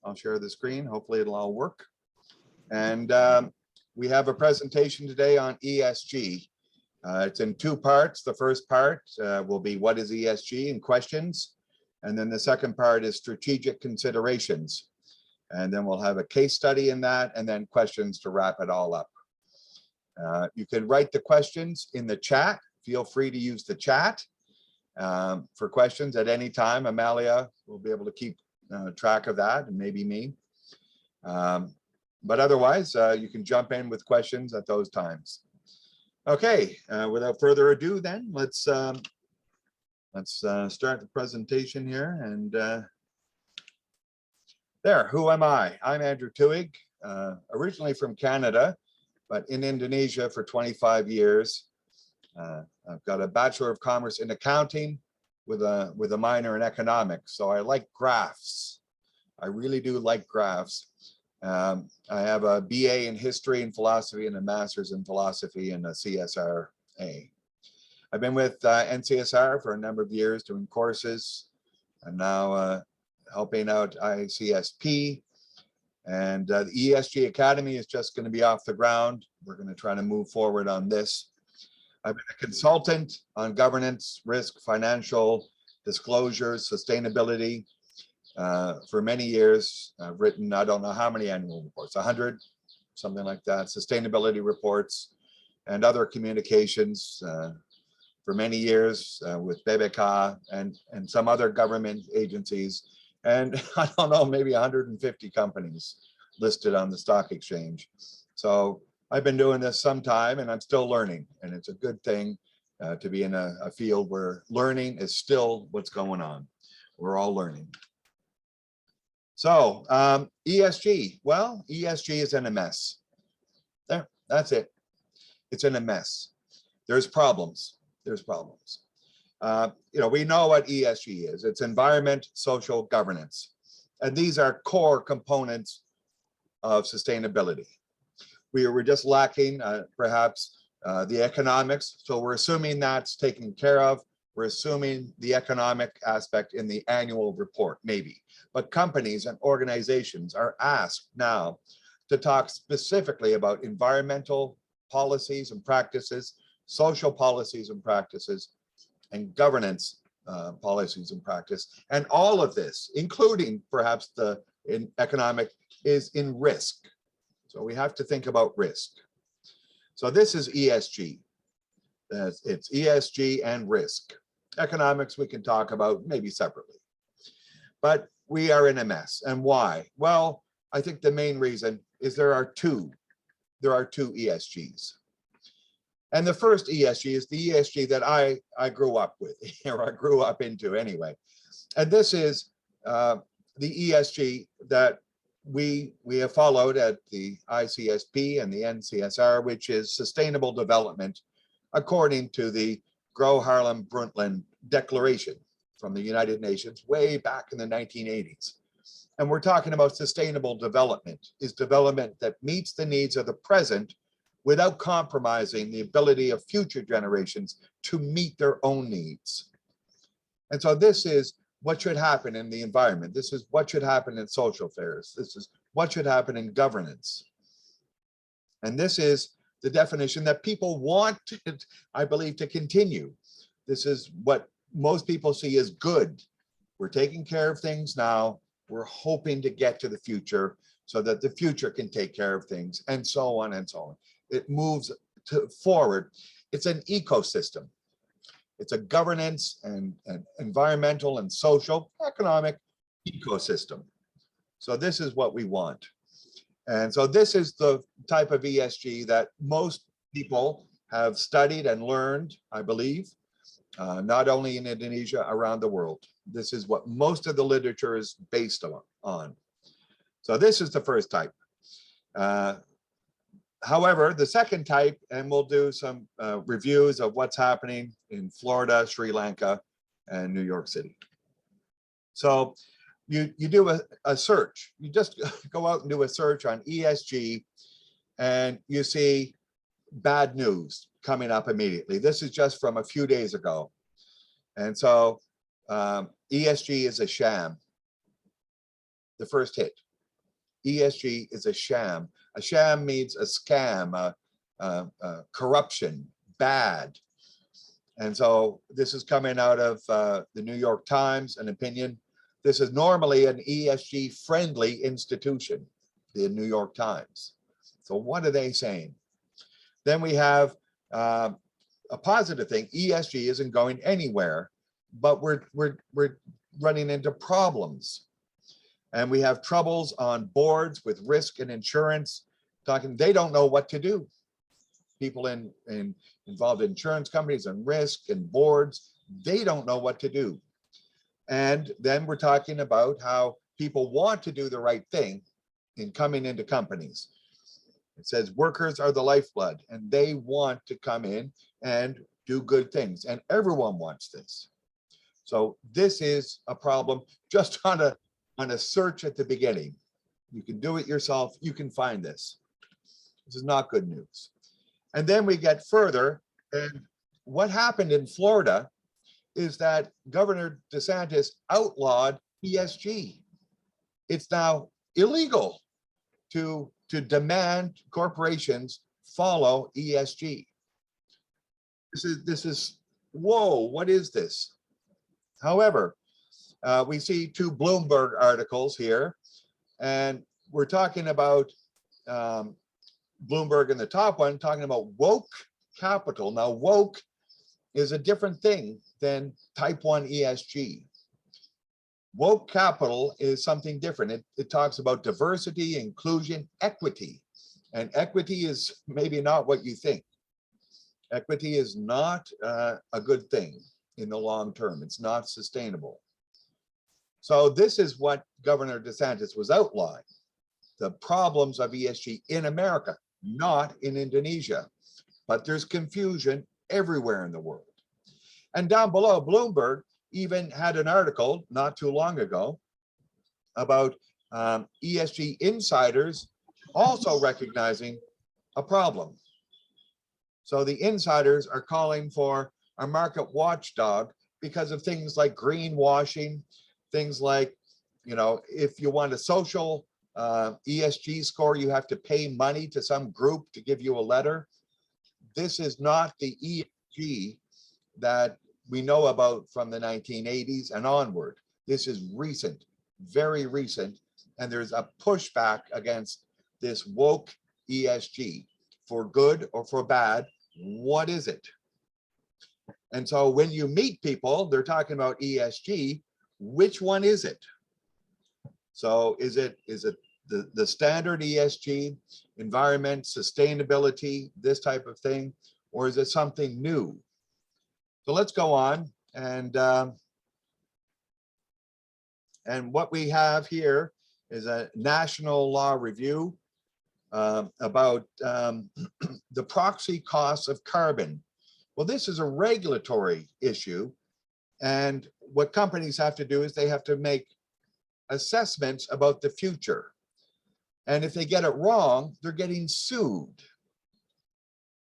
I'll share the screen. Hopefully it'll all work. And we have a presentation today on ESG. It's in two parts. The first part will be what is ESG and questions. And then the second part is strategic considerations. And then we'll have a case study in that and then questions to wrap it all up. You can write the questions in the chat. Feel free to use the chat for questions at any time. Amalia will be able to keep track of that, and maybe me. But otherwise, you can jump in with questions at those times. Okay, without further ado, then let's start the presentation here. And there, who am I? I'm Andrew Twohig, originally from Canada, but in Indonesia for 25 years. I've got a Bachelor of Commerce in accounting with a minor in economics. So I like graphs. I really do like graphs. I have a BA in history and philosophy and a master's in philosophy and a CSRA. I've been with NCSR for a number of years doing courses. I'm now helping out ICSP, and the ESG Academy is just going to be off the ground. We're going to try to move forward on this. I've been a consultant on governance, risk, financial disclosures, sustainability for many years. I've written, I don't know how many annual reports, 100, something like that, sustainability reports and other communications for many years with BCom and some other government agencies. And I don't know, maybe 150 companies listed on the stock exchange. So I've been doing this some time and I'm still learning, and it's a good thing to be in a field where learning is still what's going on. We're all learning. So ESG, well, ESG is in a mess. There, that's it. It's in a mess. There's problems. There's problems. You know, we know what ESG is. It's environment, social, governance. And these are core components of sustainability. We were just lacking perhaps the economics. So we're assuming that's taken care of. We're assuming the economic aspect in the annual report, maybe. But companies and organizations are asked now to talk specifically about environmental policies and practices, social policies and practices, and governance policies and practice. And all of this, including perhaps the economic, is in risk. So we have to think about risk. So this is ESG. It's ESG and risk. Economics we can talk about maybe separately. But we are in a mess. And why? Well, I think the main reason is there are two ESGs. And the first ESG is the ESG that I grew up with, or I grew up into anyway. And this is the ESG that we have followed at the ICSP and the NCSR, which is sustainable development according to the Gro-Harlem-Brundtland Declaration from the United Nations way back in the 1980s. And we're talking about sustainable development is development that meets the needs of the present without compromising the ability of future generations to meet their own needs. And so this is what should happen in the environment. This is what should happen in social affairs. This is what should happen in governance. And this is the definition that people want, I believe, to continue. This is what most people see as good. We're taking care of things now. We're hoping to get to the future so that the future can take care of things, and so on and so on. It moves forward. It's an ecosystem. It's a governance and environmental and social, economic ecosystem. So this is what we want. And so this is the type of ESG that most people have studied and learned, I believe, not only in Indonesia, around the world. This is what most of the literature is based on. So this is the first type. However, the second type, and we'll do some reviews of what's happening in Florida, Sri Lanka, and New York City. So you do a search. You just go out and do a search on ESG, and you see bad news coming up immediately. This is just from a few days ago. And so ESG is a sham. The first hit. ESG is a sham. A sham means a scam, corruption, bad. And so this is coming out of the New York Times, an opinion. This is normally an ESG friendly institution, the New York Times. So what are they saying? Then we have a positive thing. ESG isn't going anywhere, but we're running into problems. And we have troubles on boards with risk and insurance, talking, they don't know what to do. People involved in insurance companies and risk and boards, they don't know what to do. And then we're talking about how people want to do the right thing in coming into companies. It says workers are the lifeblood, and they want to come in and do good things, and everyone wants this. So this is a problem just on a search at the beginning. You can do it yourself, you can find this. This is not good news. And then we get further, and what happened in Florida is that Governor DeSantis outlawed ESG. It's now illegal to demand corporations follow ESG. This is whoa, what is this? However, we see two Bloomberg articles here, and we're talking about Bloomberg in the top one, talking about woke capital. Now, woke is a different thing than type 1 ESG. Woke capital is something different. It talks about diversity, inclusion, equity. And equity is maybe not what you think. Equity is not a good thing in the long term. It's not sustainable. So this is what Governor DeSantis was outlining, the problems of ESG in America, not in Indonesia. But there's confusion everywhere in the world. And down below, Bloomberg even had an article not too long ago about ESG insiders also recognizing a problem. So the insiders are calling for a market watchdog because of things like greenwashing, things like, you know, if you want a social ESG score, you have to pay money to some group to give you a letter. This is not the ESG that we know about from the 1980s and onward. This is recent, very recent, and there's a pushback against this woke ESG. For good or for bad, what is it? And so when you meet people, they're talking about ESG, which one is it? So is it the standard ESG, environment, sustainability, this type of thing, or is it something new? So let's go on, and what we have here is a national law review about the proxy costs of carbon. Well, this is a regulatory issue, and what companies have to do is they have to make assessments about the future. And if they get it wrong, they're getting sued.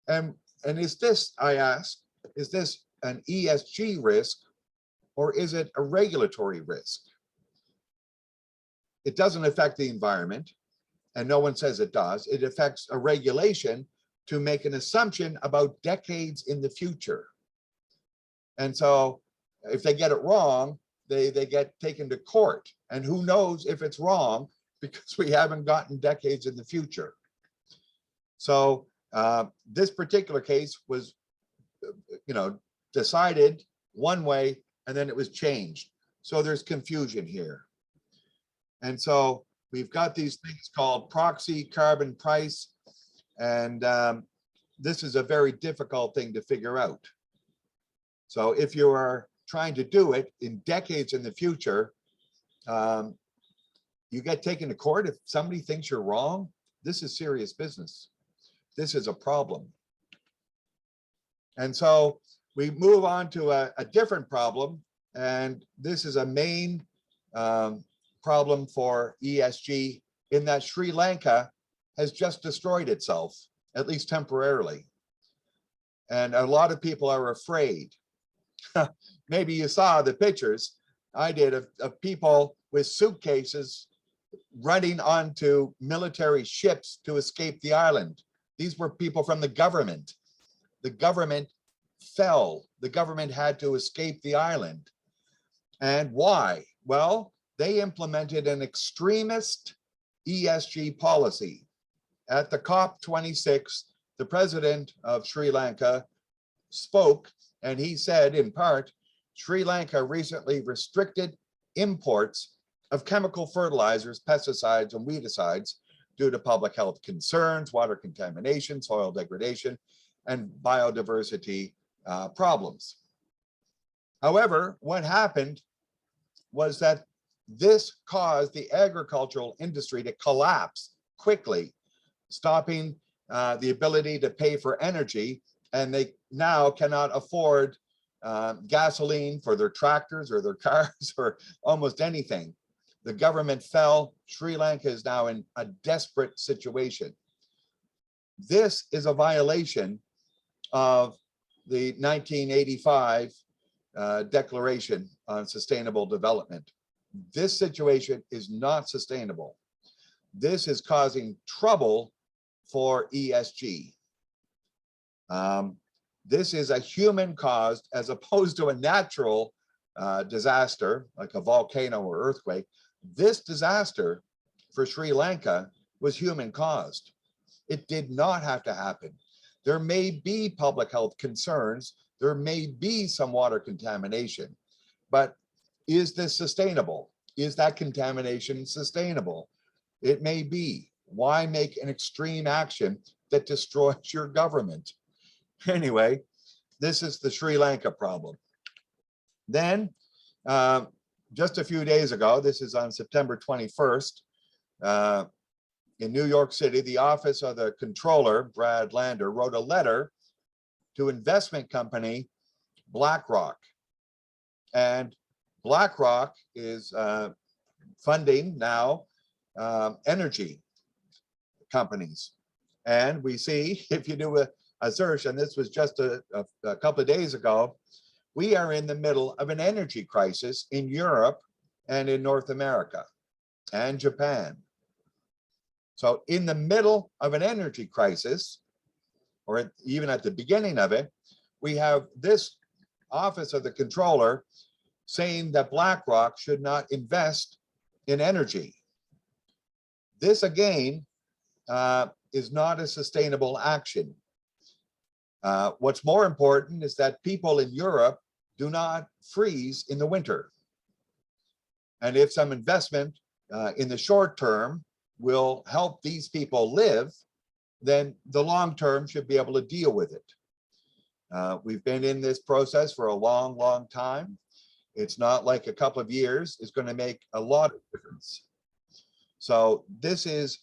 And is this, I ask, is this an ESG risk, or is it a regulatory risk? It doesn't affect the environment, and no one says it does. It affects a regulation to make an assumption about decades in the future. And so if they get it wrong, they get taken to court. And who knows if it's wrong, because we haven't gotten decades in the future. So this particular case was, you know, decided one way, and then it was changed. So there's confusion here. And so we've got these things called proxy carbon price, and this is a very difficult thing to figure out. So if you are trying to do it in decades in the future, you get taken to court if somebody thinks you're wrong. This is serious business. This is a problem. And so we move on to a different problem, and this is a main problem for ESG, in that Sri Lanka has just destroyed itself, at least temporarily. And a lot of people are afraid. Maybe you saw the pictures, I did, of people with suitcases running onto military ships to escape the island. These were people from the government. The government fell. The government had to escape the island. And why? Well, they implemented an extremist ESG policy. At the COP26, the president of Sri Lanka spoke, and he said, in part, Sri Lanka recently restricted imports of chemical fertilizers, pesticides, and weedicides due to public health concerns, water contamination, soil degradation, and biodiversity problems. However, what happened was that this caused the agricultural industry to collapse quickly, stopping the ability to pay for energy, and they now cannot afford gasoline for their tractors or their cars or almost anything. The government fell. Sri Lanka is now in a desperate situation. This is a violation of the 1985 Declaration on Sustainable Development. This situation is not sustainable. This is causing trouble for ESG. This is a human caused, as opposed to a natural disaster like a volcano or earthquake. This disaster for Sri Lanka was human caused. It did not have to happen. There may be public health concerns. There may be some water contamination, but is this sustainable? Is that contamination sustainable? It may be. Why make an extreme action that destroys your government? Anyway, this is the Sri Lanka problem. Then, just a few days ago, this is on September 21st, in New York City, the office of the controller, Brad Lander, wrote a letter to investment company BlackRock. And BlackRock is funding now energy companies. And we see, if you do a search, and this was just a couple of days ago, we are in the middle of an energy crisis in Europe and in North America and Japan. So in the middle of an energy crisis, or even at the beginning of it, we have this office of the controller saying that BlackRock should not invest in energy. This again is not a sustainable action. What's more important is that people in Europe do not freeze in the winter. And if some investment in the short term will help these people live, then the long term should be able to deal with it. We've been in this process for a long, long time. It's not like a couple of years is going to make a lot of difference. So this is,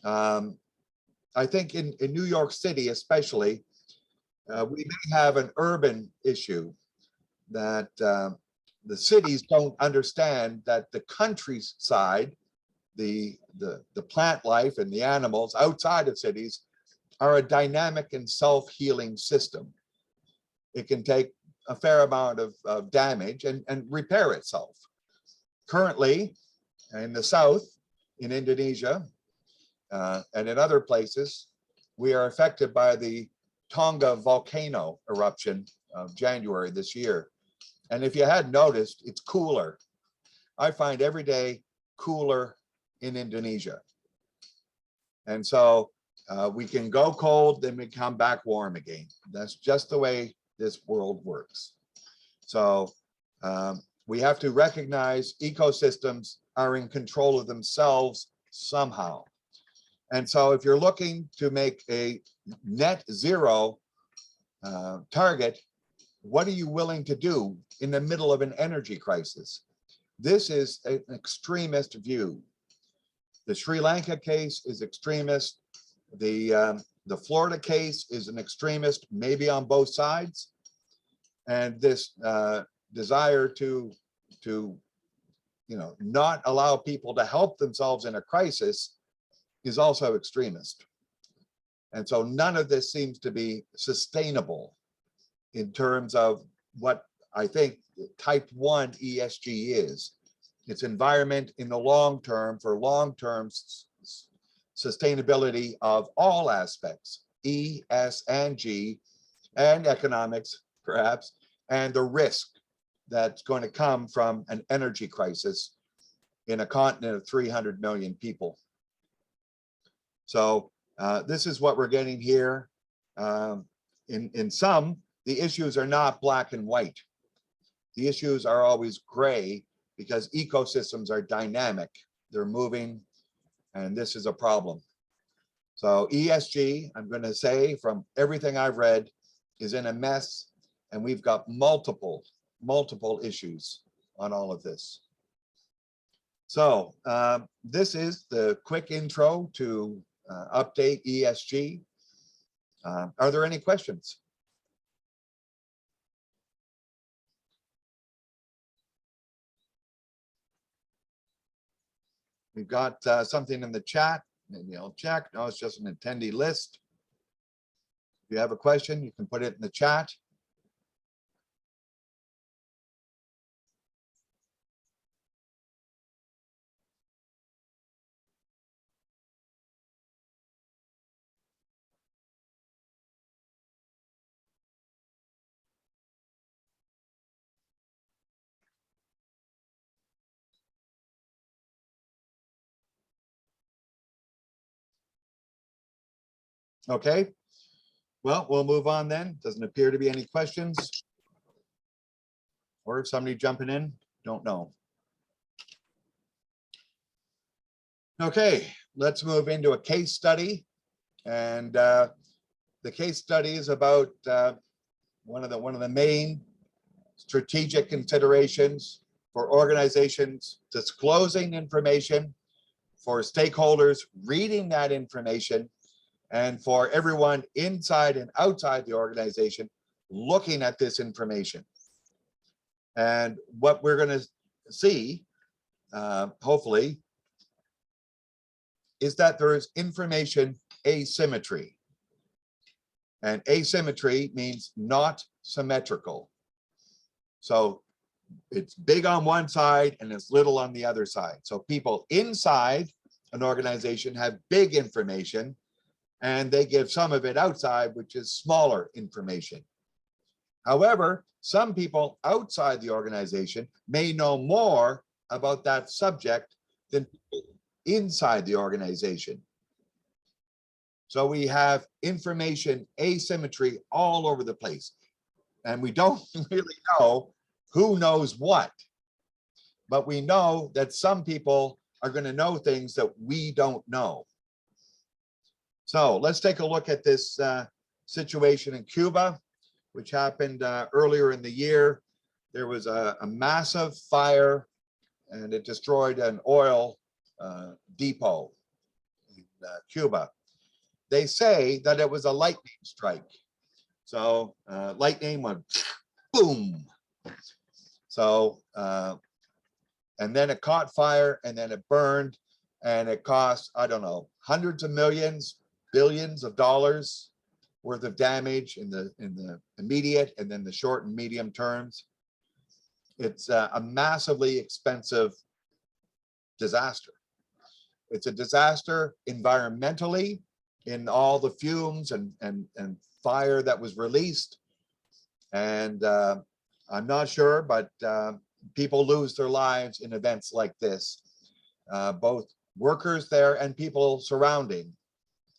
I think in New York City especially, we may have an urban issue that the cities don't understand that the countryside, the plant life and the animals outside of cities are a dynamic and self-healing system. It can take a fair amount of damage and repair itself. Currently, in the south, in Indonesia, and in other places, we are affected by the Tonga volcano eruption of January this year. And if you hadn't noticed, it's cooler. I find every day cooler in Indonesia. And so we can go cold, then we come back warm again. That's just the way this world works. So we have to recognize ecosystems are in control of themselves somehow. And so if you're looking to make a net zero target, what are you willing to do in the middle of an energy crisis? This is an extremist view. The Sri Lanka case is extremist. The Florida case is an extremist, maybe on both sides. And this desire to not allow people to help themselves in a crisis is also extremist. And so none of this seems to be sustainable in terms of what I think type 1 ESG is. It's environment in the long term for long-term sustainability of all aspects, E, S, and G, and economics, perhaps, and the risk that's going to come from an energy crisis in a continent of 300 million people. So this is what we're getting here. In some, the issues are not black and white. The issues are always gray because ecosystems are dynamic. They're moving, and this is a problem. So ESG, I'm going to say from everything I've read, is in a mess, and we've got multiple issues on all of this. So this is the quick intro to update ESG. Are there any questions? We've got something in the chat. Maybe I'll check. No, it's just an attendee list. If you have a question, you can put it in the chat. Okay, well, we'll move on then. Doesn't appear to be any questions. Or if somebody jumping in, don't know. Okay, let's move into a case study. And the case study is about one of the main strategic considerations for organizations disclosing information, for stakeholders reading that information, and for everyone inside and outside the organization looking at this information. And what we're going to see, hopefully, is that there is information asymmetry. And asymmetry means not symmetrical. So it's big on one side and it's little on the other side. So people inside an organization have big information, and they give some of it outside, which is smaller information. However, some people outside the organization may know more about that subject than people inside the organization. So we have information asymmetry all over the place, and we don't really know who knows what, but we know that some people are going to know things that we don't know. So let's take a look at this situation in Cuba, which happened earlier in the year. There was a massive fire, and it destroyed an oil depot in Cuba. They say that it was a lightning strike. So lightning went boom. So, and then it caught fire, and then it burned, and it cost, I don't know, hundreds of millions, billions of dollars worth of damage in the immediate and then the short and medium terms. It's a massively expensive disaster. It's a disaster environmentally in all the fumes and fire that was released. And I'm not sure, but people lose their lives in events like this. Both workers there and people surrounding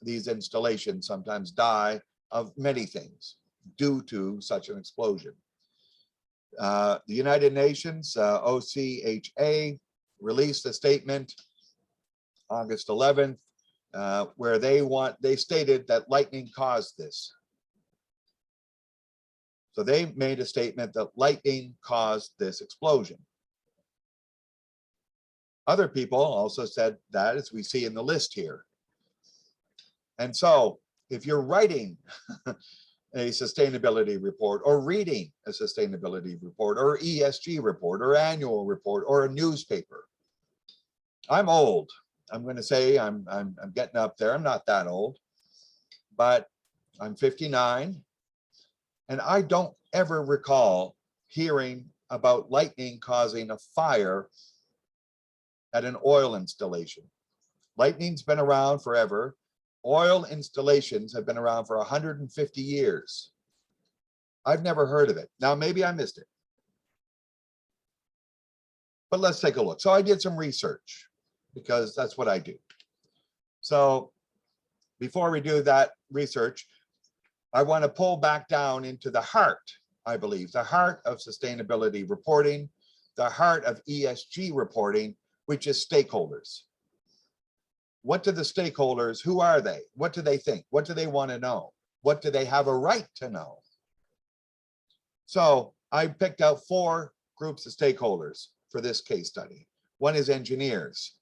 these installations sometimes die of many things due to such an explosion. The United Nations, OCHA, released a statement August 11th, where they stated that lightning caused this. So they made a statement that lightning caused this explosion. Other people also said that, as we see in the list here. And so if you're writing a sustainability report or reading a sustainability report or ESG report or annual report or a newspaper, I'm old. I'm going to say I'm getting up there. I'm not that old, but I'm 59, and I don't ever recall hearing about lightning causing a fire at an oil installation. Lightning's been around forever. Oil installations have been around for 150 years. I've never heard of it. Now, maybe I missed it. But let's take a look. So I did some research because that's what I do. So before we do that research, I want to pull back down into the heart, I believe, the heart of sustainability reporting, the heart of ESG reporting, which is stakeholders. What do the stakeholders, who are they? What do they think? What do they want to know? What do they have a right to know? So I picked out 4 groups of stakeholders for this case study. One is engineers.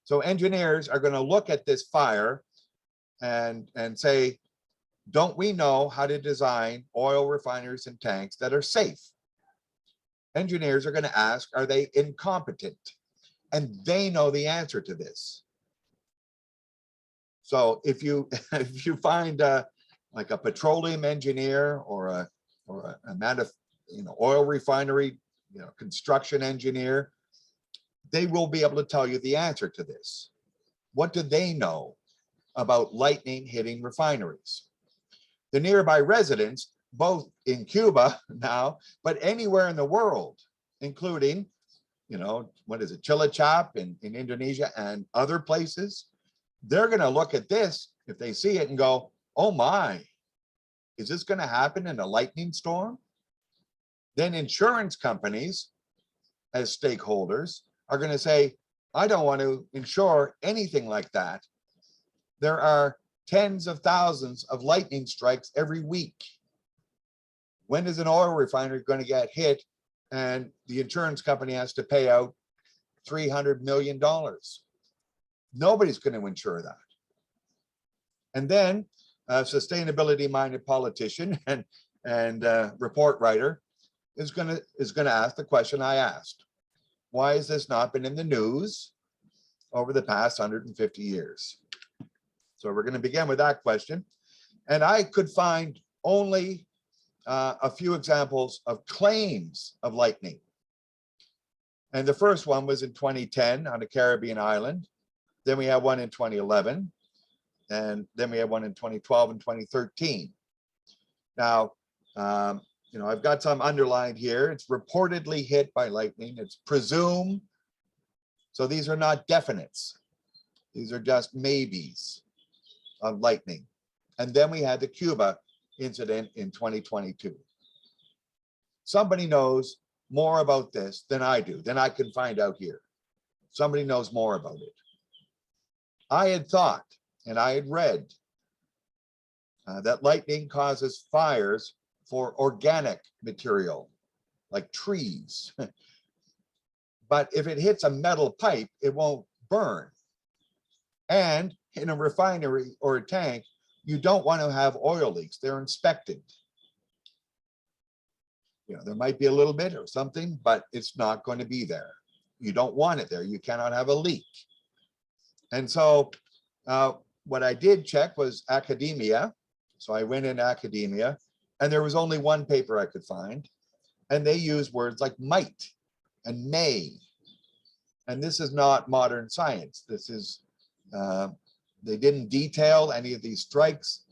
So engineers are going to look at this fire and say, don't we know how to design oil refineries and tanks that are safe? Engineers are going to ask, are they incompetent? And they know the answer to this. So if you find like a petroleum engineer or a oil refinery, construction engineer, they will be able to tell you the answer to this. What do they know about lightning hitting refineries? The nearby residents, both in Cuba now, but anywhere in the world, including, what is it, Cilacap in Indonesia and other places, they're going to look at this if they see it and go, oh my, is this going to happen in a lightning storm? Then insurance companies, as stakeholders, are going to say, I don't want to insure anything like that. There are tens of thousands of lightning strikes every week. When is an oil refinery going to get hit and the insurance company has to pay out $300 million? Nobody's going to insure that. And then a sustainability-minded politician and report writer is going to ask the question I asked. Why has this not been in the news over the past 150 years? So we're going to begin with that question. And I could find only a few examples of claims of lightning. And the first one was in 2010 on a Caribbean island. Then we had one in 2011. And then we had one in 2012 and 2013. Now, I've got some underlined here. It's reportedly hit by lightning. It's presumed. So these are not definites. These are just maybes of lightning. And then we had the Cuba incident in 2022. Somebody knows more about this than I do, than I can find out here. Somebody knows more about it. I had thought, and I had read that lightning causes fires for organic material, like trees. But if it hits a metal pipe, it won't burn. And in a refinery or a tank, you don't want to have oil leaks. They're inspected. There might be a little bit or something, but it's not going to be there. You don't want it there. You cannot have a leak. And so what I did check was academia. So I went in academia, and there was only one paper I could find. And they use words like might and may. And this is not modern science. This is, they didn't detail any of these strikes.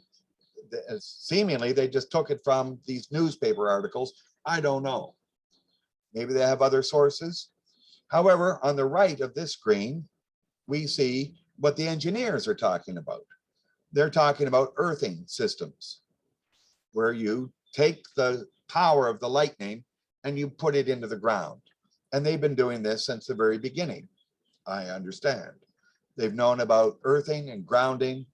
Seemingly, they just took it from these newspaper articles. I don't know. Maybe they have other sources. However, on the right of this screen, we see what the engineers are talking about. They're talking about earthing systems, where you take the power of the lightning and you put it into the ground. And they've been doing this since the very beginning, I understand. They've known about earthing and grounding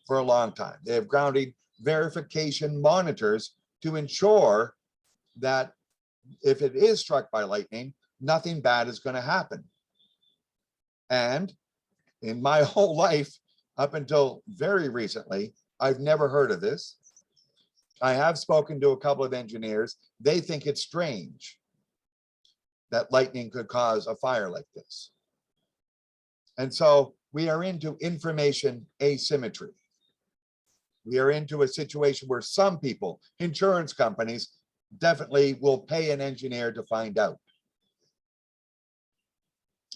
for a long time. They have grounding verification monitors to ensure that if it is struck by lightning, nothing bad is going to happen. And in my whole life, up until very recently, I've never heard of this. I have spoken to a couple of engineers. They think it's strange that lightning could cause a fire like this. And so we are into information asymmetry. We are into a situation where some people, insurance companies, definitely will pay an engineer to find out.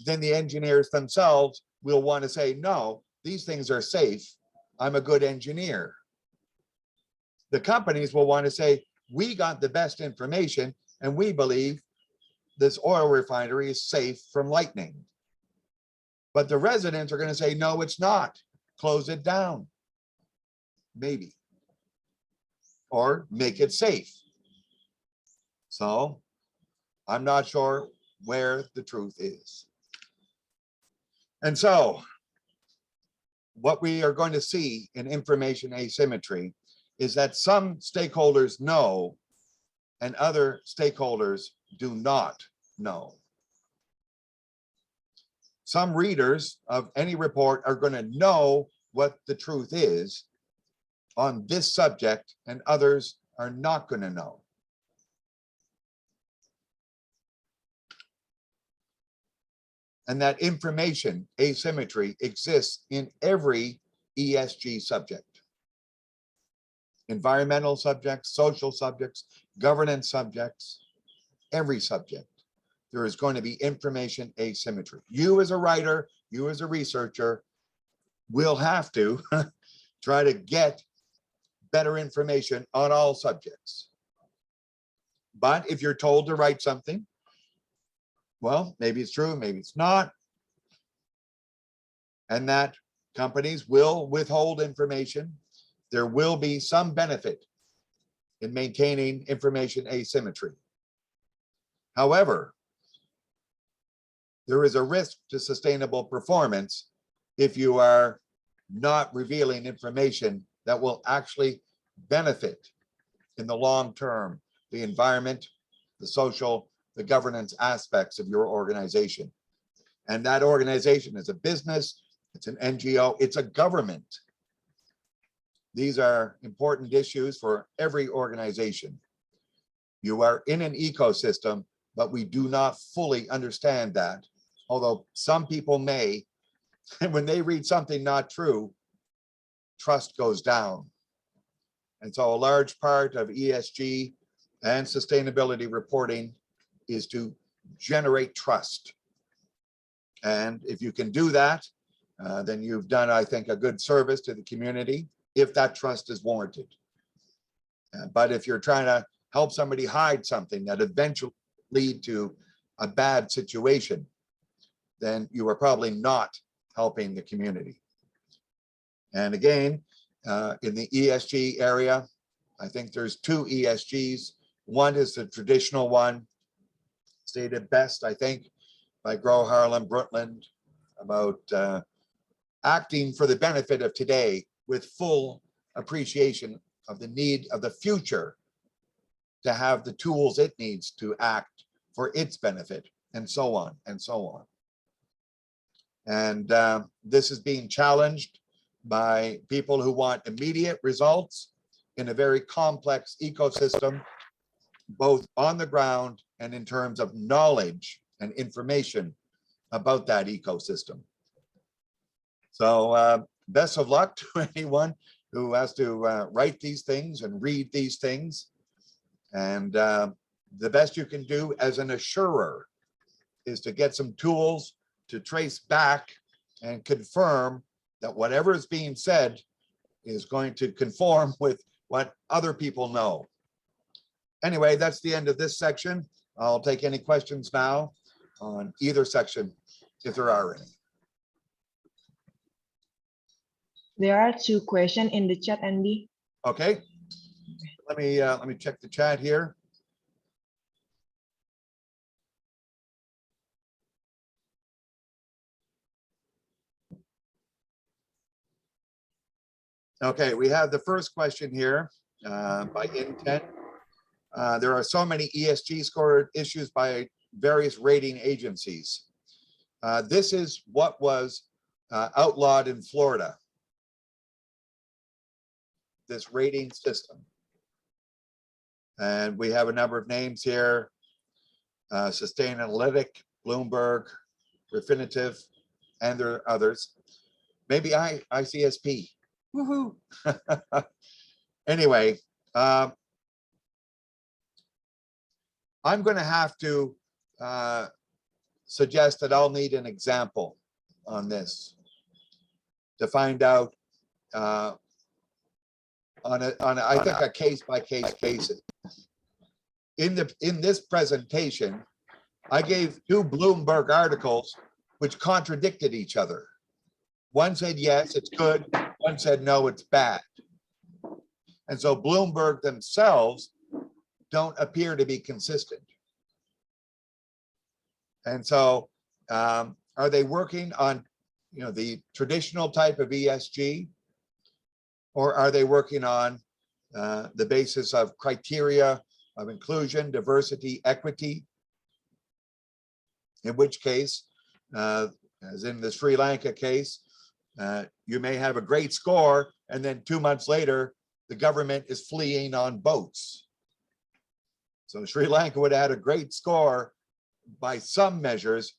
then the engineers themselves will want to say, no, these things are safe. I'm a good engineer. The companies will want to say, we got the best information and we believe this oil refinery is safe from lightning. But the residents are going to say, no, it's not. Close it down. Maybe. Or make it safe. So I'm not sure where the truth is. And so what we are going to see in information asymmetry is that some stakeholders know and other stakeholders do not know. Some readers of any report are going to know what the truth is on this subject, and others are not going to know. And that information asymmetry exists in every ESG subject. Environmental subjects, social subjects, governance subjects, every subject. There is going to be information asymmetry. You as a writer, you as a researcher will have to try to get better information on all subjects. But if you're told to write something, well, maybe it's true, maybe it's not. And that companies will withhold information. There will be some benefit in maintaining information asymmetry. However, there is a risk to sustainable performance if you are not revealing information that will actually benefit in the long term the environment, the social, the governance aspects of your organization. And that organization is a business, it's an NGO, it's a government. These are important issues for every organization. You are in an ecosystem, but we do not fully understand that. Although some people may, and when they read something not true, trust goes down. And so a large part of ESG and sustainability reporting is to generate trust. And if you can do that, then you've done, I think, a good service to the community if that trust is warranted. But if you're trying to help somebody hide something that eventually lead to a bad situation, then you are probably not helping the community. And again, in the ESG area, I think there's two ESGs. One is the traditional one, stated best, I think, by Gro Harlem Brundtland, about acting for the benefit of today with full appreciation of the need of the future to have the tools it needs to act for its benefit, and so on and so on. And this is being challenged by people who want immediate results in a very complex ecosystem, both on the ground and in terms of knowledge and information about that ecosystem. So best of luck to anyone who has to write these things and read these things. And the best you can do as an assurer is to get some tools to trace back and confirm that whatever is being said is going to conform with what other people know. Anyway, that's the end of this section. I'll take any questions now on either section, if there are any. There are 2 questions in the chat, Andy. Okay. Let me check the chat here. Okay, we have the first question here by intent. There are so many ESG score issues by various rating agencies. This is what was outlawed in Florida, this rating system. And we have a number of names here: Sustainalytic, Bloomberg, Refinitiv, and there are others. Maybe ICSP. Woohoo! Anyway, I'm going to have to suggest that I'll need an example on this to find out I think a case-by-case basis. In this presentation, I gave 2 Bloomberg articles which contradicted each other. One said, yes, it's good. One said, no, it's bad. And so Bloomberg themselves don't appear to be consistent. And so are they working on, the traditional type of ESG, or are they working on the basis of criteria of inclusion, diversity, equity? In which case, as in the Sri Lanka case, you may have a great score, and then 2 months later, the government is fleeing on boats. So Sri Lanka would have had a great score by some measures,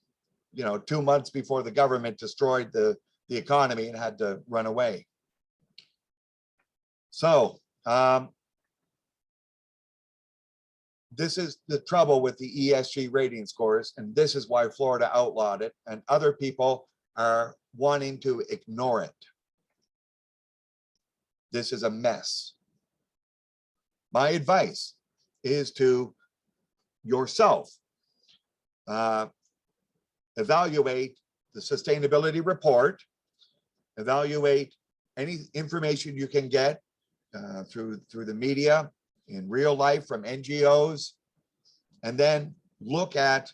2 months before the government destroyed the economy and had to run away. So this is the trouble with the ESG rating scores, and this is why Florida outlawed it, and other people are wanting to ignore it. This is a mess. My advice is to yourself evaluate the sustainability report, evaluate any information you can get through the media, in real life from NGOs, and then look at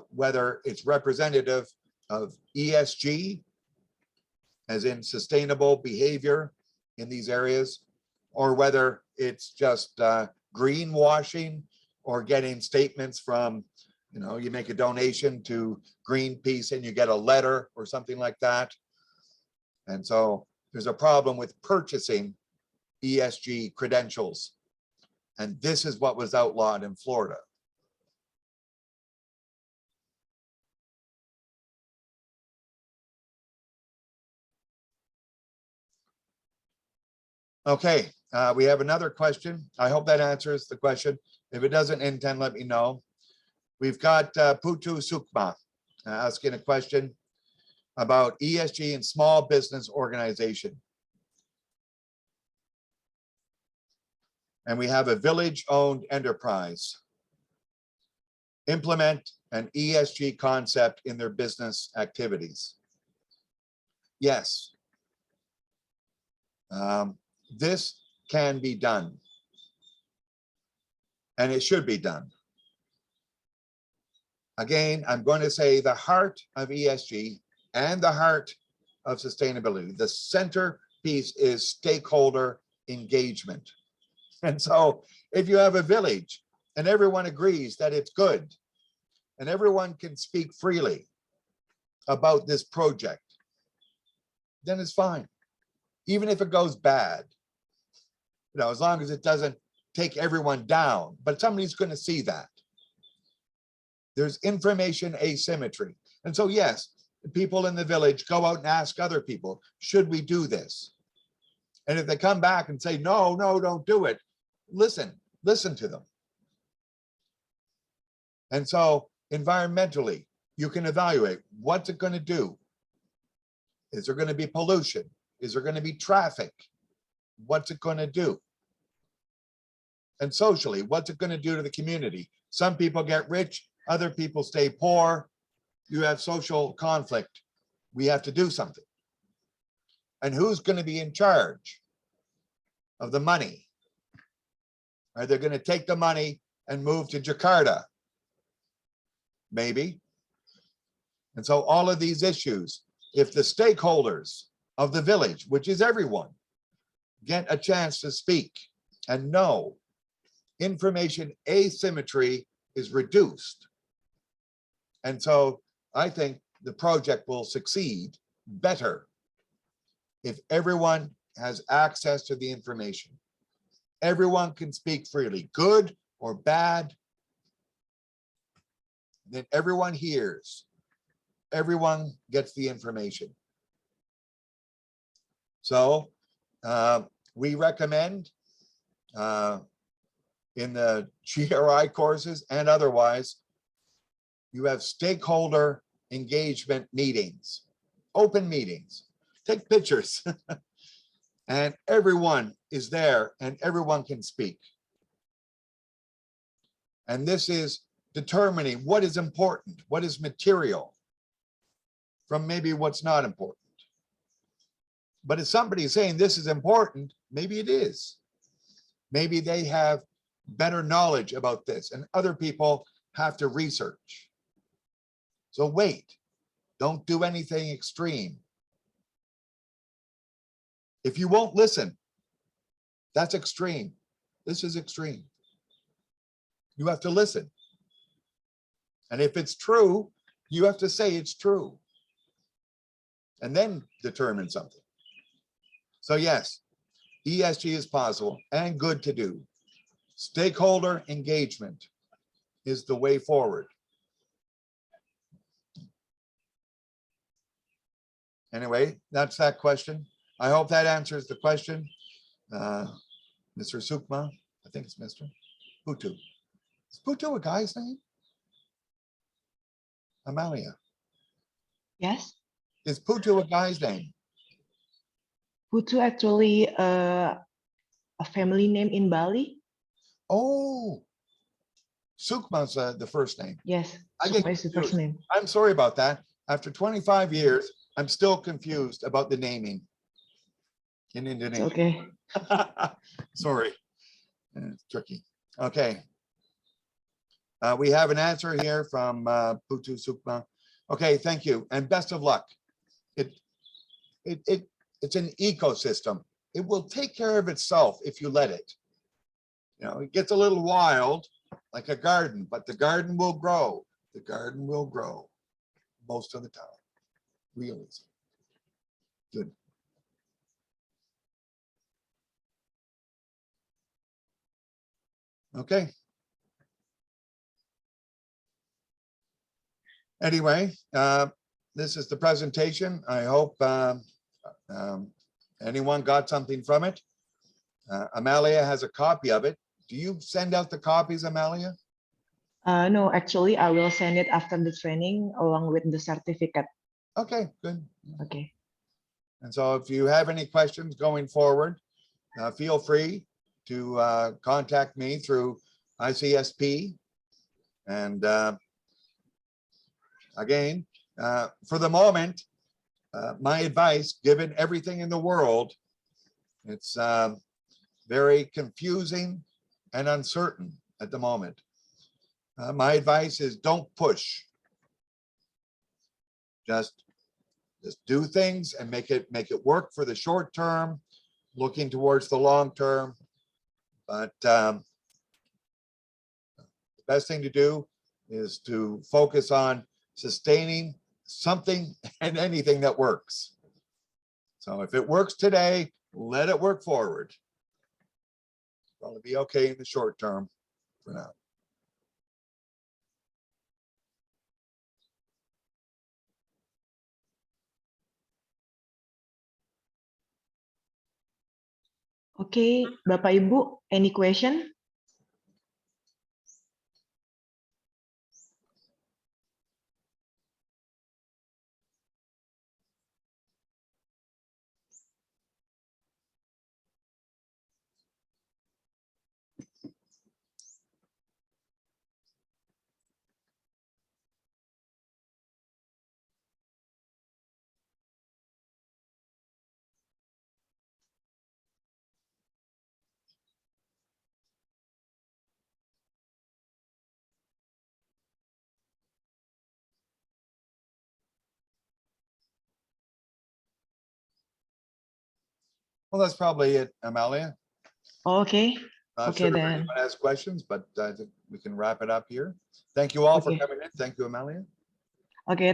whether it's representative of ESG, as in sustainable behavior in these areas, or whether it's just greenwashing or getting statements from, you make a donation to Greenpeace and you get a letter or something like that. And so there's a problem with purchasing ESG credentials. And this is what was outlawed in Florida. Okay, we have another question. I hope that answers the question. If it doesn't, intend, let me know. We've got Putu Sukma asking a question about ESG and small business organization. And we have a village-owned enterprise implement an ESG concept in their business activities. Yes. This can be done. And it should be done. Again, I'm going to say the heart of ESG and the heart of sustainability. The centerpiece is stakeholder engagement. And so if you have a village and everyone agrees that it's good and everyone can speak freely about this project, then it's fine. Even if it goes bad, as long as it doesn't take everyone down, but somebody's going to see that. There's information asymmetry. And so, yes, the people in the village go out and ask other people, should we do this? And if they come back and say, no, don't do it, listen to them. And so environmentally, you can evaluate what's it going to do. Is there going to be pollution? Is there going to be traffic? What's it going to do? And socially, what's it going to do to the community? Some people get rich, other people stay poor. You have social conflict. We have to do something. And who's going to be in charge of the money? Are they going to take the money and move to Jakarta? Maybe. And so all of these issues, if the stakeholders of the village, which is everyone, get a chance to speak and know, information asymmetry is reduced. And so I think the project will succeed better if everyone has access to the information. Everyone can speak freely, good or bad. Then everyone hears. Everyone gets the information. So we recommend in the GRI courses and otherwise, you have stakeholder engagement meetings, open meetings, take pictures. And everyone is there and everyone can speak. And this is determining what is important, what is material from maybe what's not important. But if somebody is saying this is important, maybe it is. Maybe they have better knowledge about this and other people have to research. So wait, don't do anything extreme. If you won't listen, that's extreme. This is extreme. You have to listen. And if it's true, you have to say it's true. And then determine something. So yes, ESG is possible and good to do. Stakeholder engagement is the way forward. Anyway, that's that question. I hope that answers the question. Mr. Sukma, I think it's Mr. Putu. Is Putu a guy's name? Amalia. Yes, Is Putu a guy's name? Putu actually a family name in Bali. Oh, Sukma's the first name. Yes, I get Sukma is the first confused. name. I'm sorry about that. After 25 years, I'm still confused about the naming in It's Indonesia. okay. Sorry, it's tricky. Okay. We have an answer here from Putu Sukma. Okay, thank you, and best of luck. It's an ecosystem. It will take care of itself if you let it. You know, it gets a little wild, like a garden, but the garden will grow. The garden will grow most of the time. Real easy. Good. Okay. Anyway, this is the presentation. I hope anyone got something from it. Amalia has a copy of it. Do you send out the copies, Amalia? No, actually, I will send it after the training along with the certificate. Okay, good. Okay. And so if you have any questions going forward, feel free to contact me through ICSP. And again, for the moment, my advice, given everything in the world, it's very confusing and uncertain at the moment. My advice is don't push. Just do things and make it work for the short term, looking towards the long term. But the best thing to do is to focus on sustaining something and anything that works. So if it works today, let it work forward. Probably be okay in the short term for now. Okay, Bapak Ibu, any question? Well, that's probably it, Amalia. Okay. Not Okay, sure if then. anyone has questions, but I think we can wrap it up here. Thank you all for Okay. coming in. Thank you, Amalia. Okay,